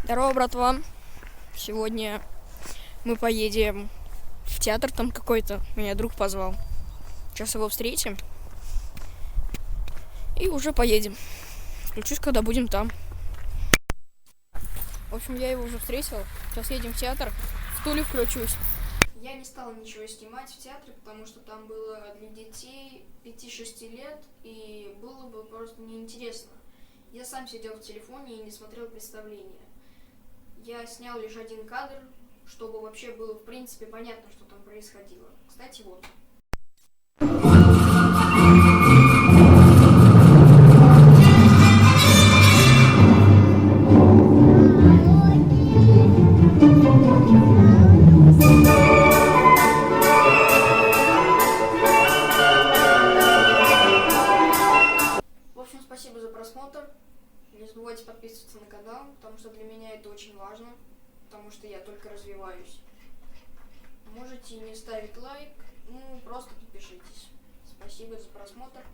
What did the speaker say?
Здорово, братва. Сегодня мы поедем в театр там какой-то. Меня друг позвал. Сейчас его встретим. И уже поедем. Включусь, когда будем там. В общем, я его уже встретил. Сейчас едем в театр. В Туле включусь. Я не стал ничего снимать в театре, потому что там было для детей 5-6 лет. И было бы просто неинтересно. Я сам сидел в телефоне и не смотрел представление. Я снял лишь один кадр, чтобы вообще было в принципе понятно, что там происходило. Кстати, вот. В общем, спасибо за просмотр. Не забывайте подписываться на канал, потому что для меня это очень важно, потому что я только развиваюсь. Можете не ставить лайк, просто подпишитесь. Спасибо за просмотр.